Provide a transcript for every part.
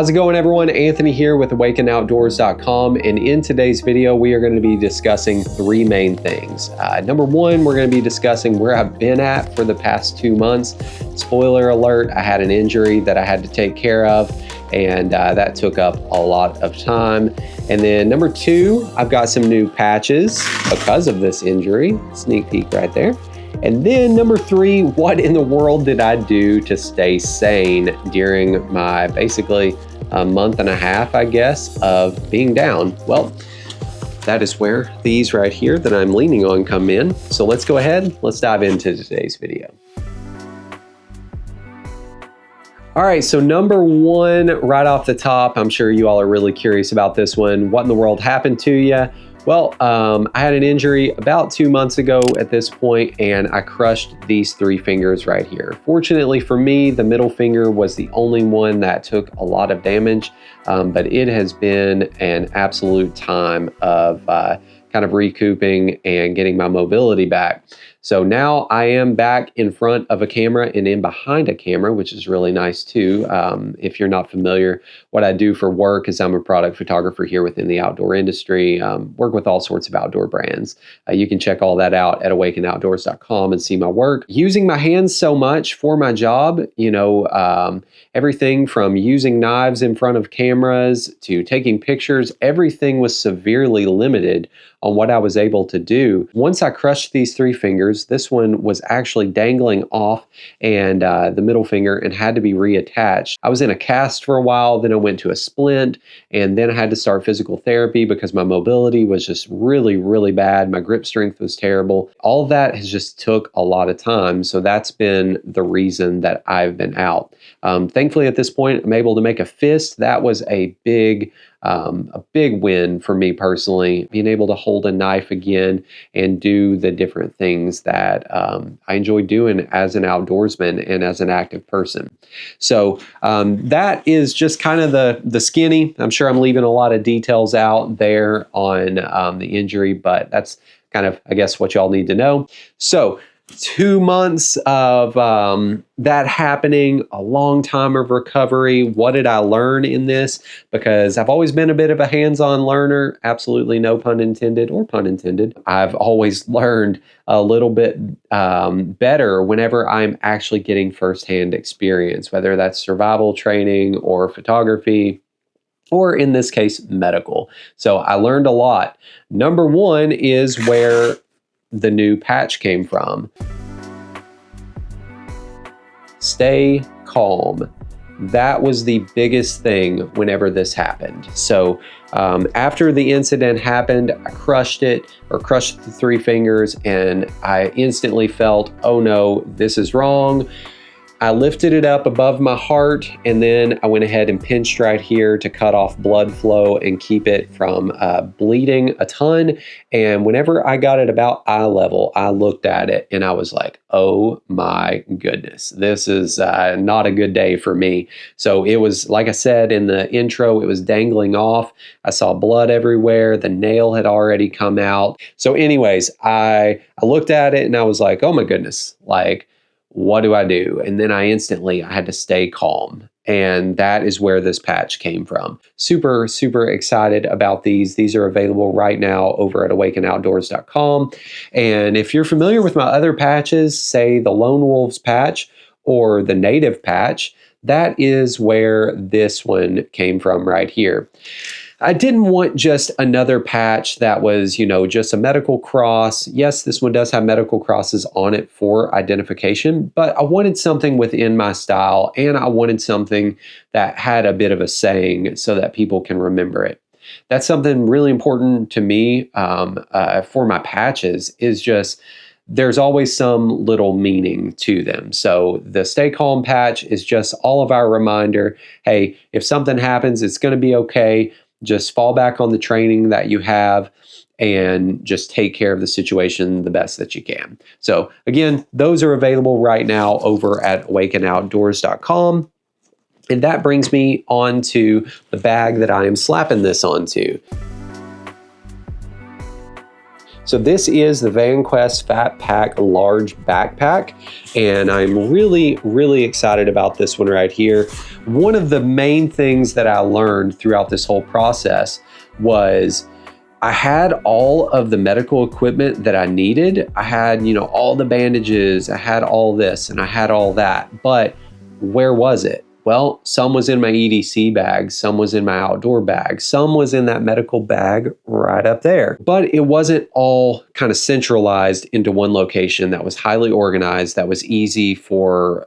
How's it going, everyone? Anthony here with AwakenOutdoors.com, and in today's video we are going to be discussing three main things. Number one, we're going to be discussing where I've been at for the past 2 months. Spoiler alert, I had an injury that I had to take care of, and that took up a lot of time. And then number two, I've got some new patches because of this injury. Sneak peek right there. And then number three, what in the world did I do to stay sane during my basically a month and a half, I guess, of being down? Well, that is where these right here that I'm leaning on come in. So let's go ahead, let's dive into today's video. All right, so number one, right off the top, I'm sure you all are really curious about this one. What in the world happened to you? Well, I had an injury about 2 months ago at this point, and I crushed these three fingers right here. Fortunately for me, the middle finger was the only one that took a lot of damage, but it has been an absolute time of kind of recouping and getting my mobility back. So now I am back in front of a camera and in behind a camera, which is really nice too. If you're not familiar, what I do for work is I'm a product photographer here within the outdoor industry, work with all sorts of outdoor brands. You can check all that out at awakenoutdoors.com and see my work. Using my hands so much for my job, everything from using knives in front of cameras to taking pictures, everything was severely limited on what I was able to do. Once I crushed these three fingers, this one was actually dangling off and the middle finger and had to be reattached. I was in a cast for a while, then I went to a splint, and then I had to start physical therapy because my mobility was just really, really bad. My grip strength was terrible. All of that has just took a lot of time. So that's been the reason that I've been out. Thankfully at this point, I'm able to make a fist. That was a big win for me personally, being able to hold a knife again and do the different things that I enjoy doing as an outdoorsman and as an active person. So that is just kind of the skinny. I'm sure I'm leaving a lot of details out there on the injury, but that's kind of, I guess, what y'all need to know. So 2 months of that happening, a long time of recovery. What did I learn in this? Because I've always been a bit of a hands-on learner, absolutely no pun intended or pun intended. I've always learned a little bit better whenever I'm actually getting firsthand experience, whether that's survival training or photography, or in this case, medical. So I learned a lot. Number one is where the new patch came from. Stay calm. That was the biggest thing whenever this happened. So after the incident happened, I crushed it, or crushed the three fingers, and I instantly felt, oh no, this is wrong. I lifted it up above my heart, and then I went ahead and pinched right here to cut off blood flow and keep it from bleeding a ton. And whenever I got it about eye level, I looked at it and I was like, oh my goodness, this is not a good day for me. So it was, like I said in the intro, it was dangling off. I saw blood everywhere. The nail had already come out. So anyways, I looked at it and I was like, oh my goodness, like, what do I do? And then I had to stay calm. And that is where this patch came from. Super, super excited about these. These are available right now over at AwakenOutdoors.com. And if you're familiar with my other patches, say the Lone Wolves patch or the Native patch, that is where this one came from right here. I didn't want just another patch that was, just a medical cross. Yes, this one does have medical crosses on it for identification, but I wanted something within my style, and I wanted something that had a bit of a saying so that people can remember it. That's something really important to me for my patches, is just there's always some little meaning to them. So the Stay Calm patch is just all of our reminder, hey, if something happens, it's going to be okay. Just fall back on the training that you have and just take care of the situation the best that you can. So again, those are available right now over at awakenoutdoors.com. And that brings me on to the bag that I am slapping this onto. So this is the Vanquest Fatpack large backpack, and I'm really excited about this one right here. One of the main things that I learned throughout this whole process was I had all of the medical equipment that I needed. I had, all the bandages, I had all this, and I had all that, but where was it? Well, some was in my EDC bag, some was in my outdoor bag, some was in that medical bag right up there. But it wasn't all kind of centralized into one location that was highly organized, that was easy for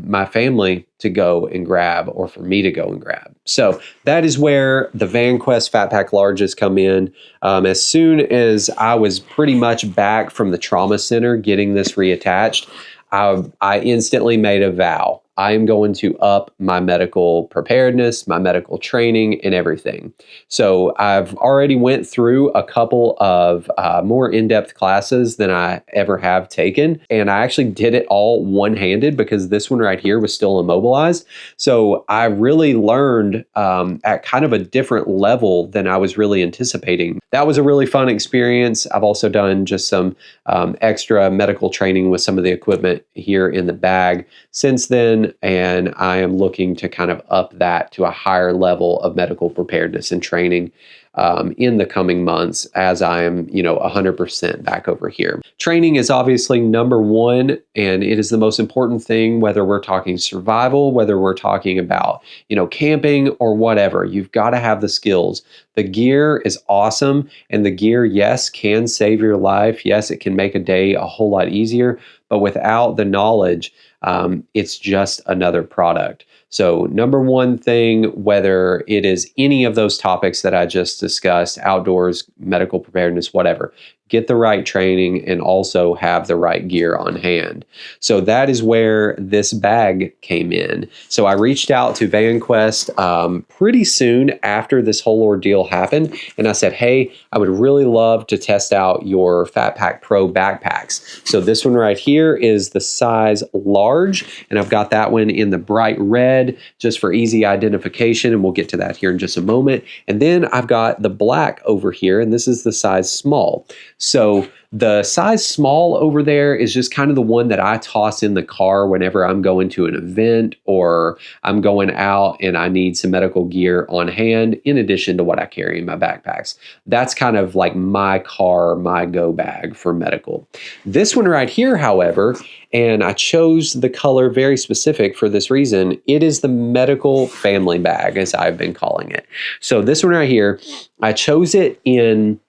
my family to go and grab, or for me to go and grab. So that is where the Vanquest Fatpack Larges come in. As soon as I was pretty much back from the trauma center getting this reattached, I instantly made a vow. I am going to up my medical preparedness, my medical training, and everything. So I've already went through a couple of more in-depth classes than I ever have taken. And I actually did it all one-handed because this one right here was still immobilized. So I really learned at kind of a different level than I was really anticipating. That was a really fun experience. I've also done just some extra medical training with some of the equipment here in the bag since then, and I am looking to kind of up that to a higher level of medical preparedness and training in the coming months as I am, 100% back over here. Training is obviously number one, and it is the most important thing, whether we're talking survival, whether we're talking about, camping or whatever. You've got to have the skills. The gear is awesome, and the gear, yes, can save your life. Yes, it can make a day a whole lot easier, but without the knowledge, it's just another product. So number one thing, whether it is any of those topics that I just discussed, outdoors, medical preparedness, whatever, get the right training and also have the right gear on hand. So that is where this bag came in. So I reached out to Vanquest pretty soon after this whole ordeal happened, and I said, hey, I would really love to test out your Fatpack Pro backpacks. So this one right here is the size large, and I've got that one in the bright red just for easy identification, and we'll get to that here in just a moment. And then I've got the black over here, and this is the size small. So the size small over there is just kind of the one that I toss in the car whenever I'm going to an event or I'm going out and I need some medical gear on hand in addition to what I carry in my backpacks. That's kind of like my car, my go bag for medical. This one right here, however, and I chose the color very specific for this reason, it is the medical family bag, as I've been calling it. So this one right here, I chose it in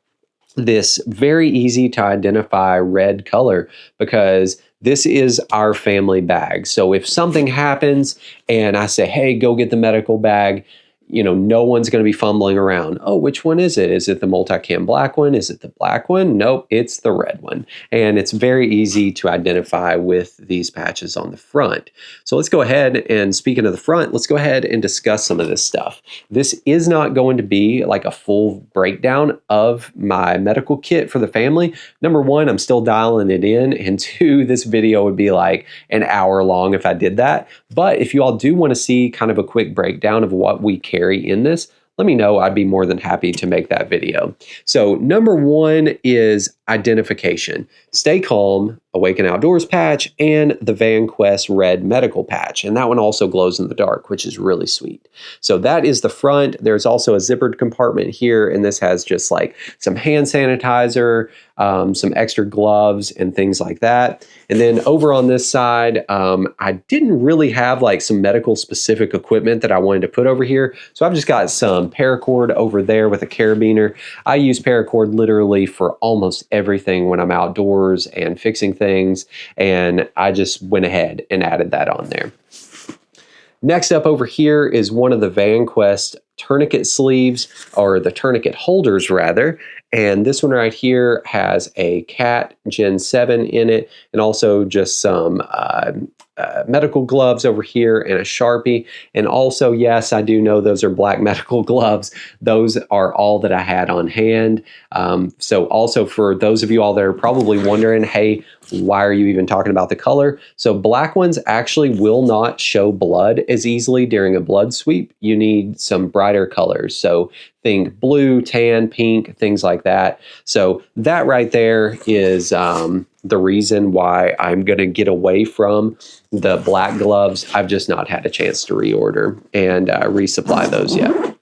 this very easy to identify red color because this is our family bag. So if something happens and I say, hey, go get the medical bag, no one's going to be fumbling around. Oh, which one is it? Is it the multicam black one? Is it the black one? Nope, it's the red one. And it's very easy to identify with these patches on the front. So let's go ahead and, speaking of the front, let's go ahead and discuss some of this stuff. This is not going to be like a full breakdown of my medical kit for the family. Number one, I'm still dialing it in. And two, this video would be like an hour long if I did that. But if you all do want to see kind of a quick breakdown of what we carry in this, let me know. I'd be more than happy to make that video. So number one is identification. Stay Calm, Awaken Outdoors patch, and the Vanquest red medical patch. And that one also glows in the dark, which is really sweet. So that is the front. There's also a zippered compartment here, and this has just like some hand sanitizer, some extra gloves and things like that. And then over on this side, I didn't really have like some medical specific equipment that I wanted to put over here. So I've just got some paracord over there with a carabiner. I use paracord literally for almost everything when I'm outdoors and fixing things. And I just went ahead and added that on there. Next up over here is one of the Vanquest tourniquet sleeves, or the tourniquet holders rather. And this one right here has a CAT Gen 7 in it, and also just some medical gloves over here and a Sharpie. And also, yes, I do know those are black medical gloves. Those are all that I had on hand. So also for those of you all that are probably wondering, hey, why are you even talking about the color? So black ones actually will not show blood as easily during a blood sweep. You need some brighter colors. So think blue, tan, pink, things like that. So that right there is the reason why I'm going to get away from the black gloves. I've just not had a chance to reorder and resupply those yet.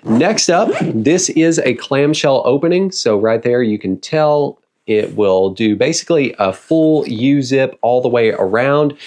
Next up, this is a clamshell opening. So right there, you can tell it will do basically a full U-zip all the way around,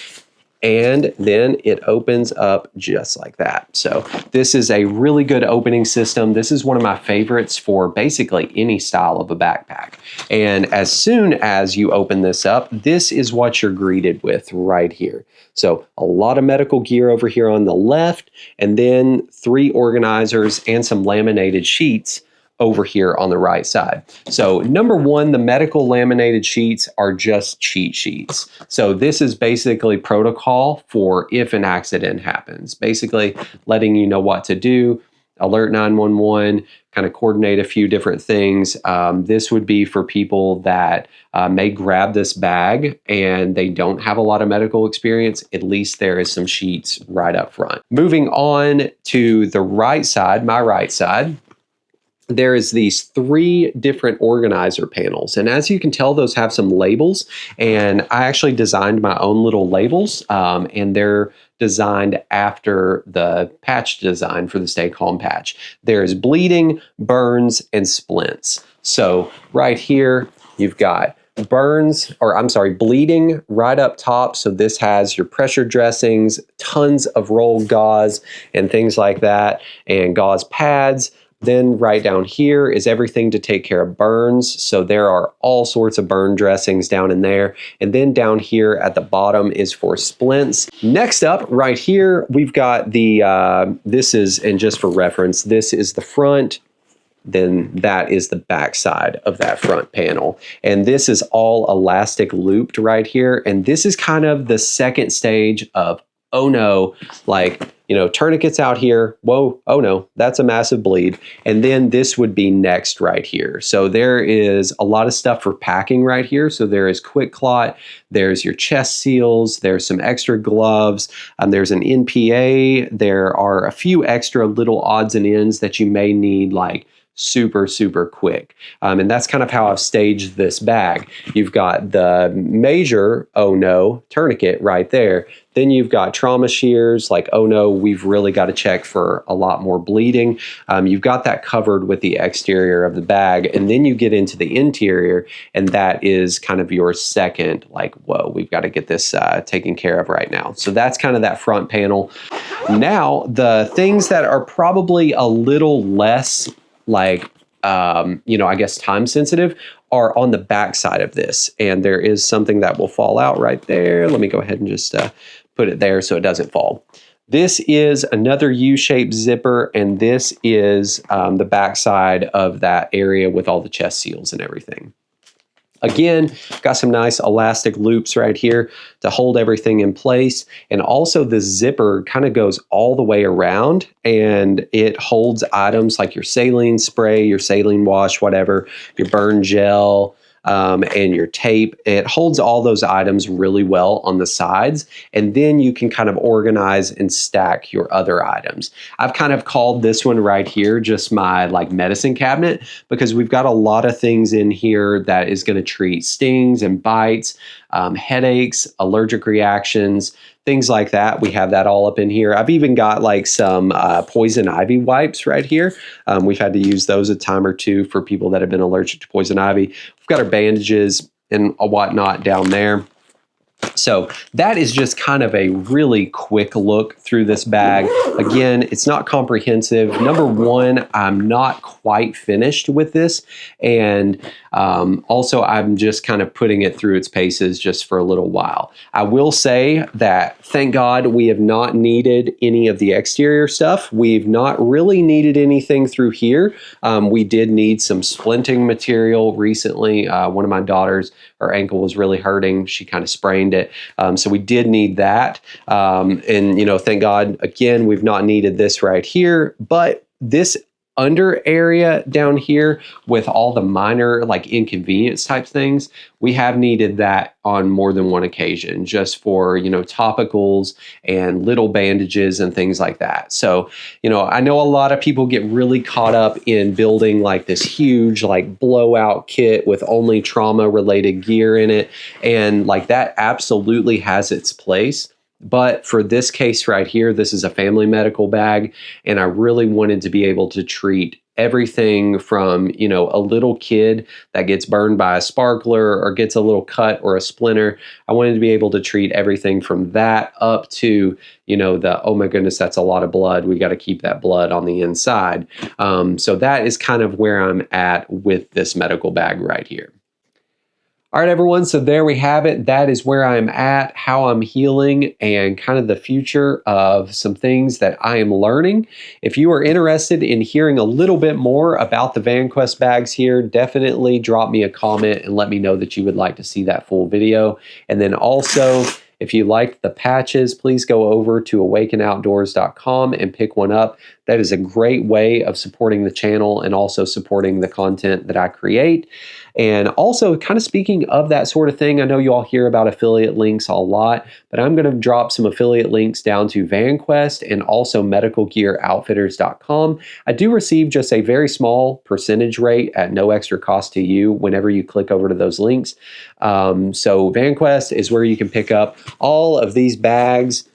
and then it opens up just like that. So this is a really good opening system. This is one of my favorites for basically any style of a backpack. And as soon as you open this up, this is what you're greeted with right here. So a lot of medical gear over here on the left, and then 3 organizers and some laminated sheets over here on the right side. So number one, the medical laminated sheets are just cheat sheets. So this is basically protocol for if an accident happens, basically letting you know what to do, alert 911, kind of coordinate a few different things. This would be for people that may grab this bag and they don't have a lot of medical experience. At least there is some sheets right up front. Moving on to the right side, my right side, there is these 3 different organizer panels. And as you can tell, those have some labels. And I actually designed my own little labels, and they're designed after the patch design for the Stay Calm patch. There's bleeding, burns, and splints. So right here, you've got bleeding right up top. So this has your pressure dressings, tons of rolled gauze and things like that, and gauze pads. Then right down here is everything to take care of burns. So there are all sorts of burn dressings down in there. And then down here at the bottom is for splints. Next up right here, we've got the, this is, and just for reference, this is the front. Then that is the back side of that front panel. And this is all elastic looped right here. And this is kind of the second stage of, oh no, like, you know, tourniquets out here. Whoa, oh no, that's a massive bleed. And then this would be next right here. So there is a lot of stuff for packing right here. So there is quick clot, there's your chest seals, there's some extra gloves, there's an NPA, there are a few extra little odds and ends that you may need, like super, super quick. And that's kind of how I've staged this bag. You've got the major, oh no, tourniquet right there. Then you've got trauma shears, like, oh no, we've really got to check for a lot more bleeding. You've got that covered with the exterior of the bag. And then you get into the interior, and that is kind of your second, like, whoa, we've got to get this taken care of right now. So that's kind of that front panel. Now, the things that are probably a little less like, you know, I guess time sensitive are on the back side of this. And there is something that will fall out right there. Let me go ahead and just put it there so it doesn't fall. This is another U-shaped zipper, and this is the back side of that area with all the chest seals and everything. Again, got some nice elastic loops right here to hold everything in place. And also the zipper kind of goes all the way around, and it holds items like your saline spray, your saline wash, whatever, your burn gel, and your tape. It holds all those items really well on the sides, and then you can kind of organize and stack your other items. I've kind of called this one right here just my like medicine cabinet, because we've got a lot of things in here that is going to treat stings and bites, headaches, allergic reactions, things like that. We have that all up in here. I've even got like some poison ivy wipes right here. We've had to use those a time or two for people that have been allergic to poison ivy. We've got our bandages and whatnot down there. So that is just kind of a really quick look through this bag. Again, it's not comprehensive. Number one, I'm not quite finished with this. And also, I'm just kind of putting it through its paces just for a little while. I will say that, thank God, we have not needed any of the exterior stuff. We've not really needed anything through here. We did need some splinting material recently. One of my daughters, her ankle was really hurting. She kind of sprained it. So we did need that. And, you know, thank God, again, we've not needed this right here, but this under area down here with all the minor like inconvenience type things, we have needed that on more than one occasion, just for, you know, topicals and little bandages and things like that. So, you know, I know a lot of people get really caught up in building like this huge like blowout kit with only trauma related gear in it, and like that absolutely has its place. But for this case right here, this is a family medical bag, and I really wanted to be able to treat everything from, you know, a little kid that gets burned by a sparkler or gets a little cut or a splinter. I wanted to be able to treat everything from that up to, you know, the, oh my goodness, that's a lot of blood, we got to keep that blood on the inside. So that is kind of where I'm at with this medical bag right here. All right, everyone, so there we have it. That is where I'm at, how I'm healing, and kind of the future of some things that I am learning. If you are interested in hearing a little bit more about the Vanquest bags here, definitely drop me a comment and let me know that you would like to see that full video. And then also, if you liked the patches, please go over to awakenoutdoors.com and pick one up. That is a great way of supporting the channel and also supporting the content that I create. And also, kind of speaking of that sort of thing, I know you all hear about affiliate links a lot, but I'm going to drop some affiliate links down to Vanquest and also medicalgearoutfitters.com. I do receive just a very small percentage rate at no extra cost to you whenever you click over to those links. So Vanquest is where you can pick up all of these bags,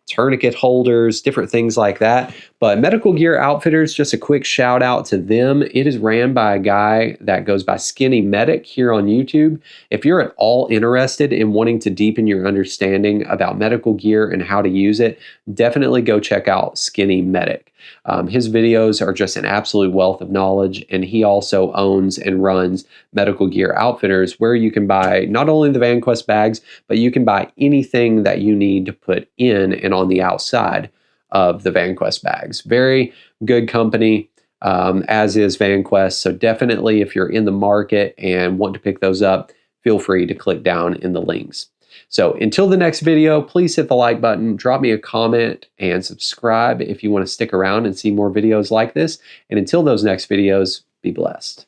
tourniquet holders, different things like that. But Medical Gear Outfitters, just a quick shout out to them. It is ran by a guy that goes by Skinny Medic here on YouTube. If you're at all interested in wanting to deepen your understanding about medical gear and how to use it, definitely go check out Skinny Medic. His videos are just an absolute wealth of knowledge, and he also owns and runs Medical Gear Outfitters, where you can buy not only the Vanquest bags, but you can buy anything that you need to put in and on the outside of the Vanquest bags. Very good company, as is Vanquest. So definitely, if you're in the market and want to pick those up, feel free to click down in the links. So until the next video, please hit the like button, drop me a comment, and subscribe if you want to stick around and see more videos like this. And until those next videos, be blessed.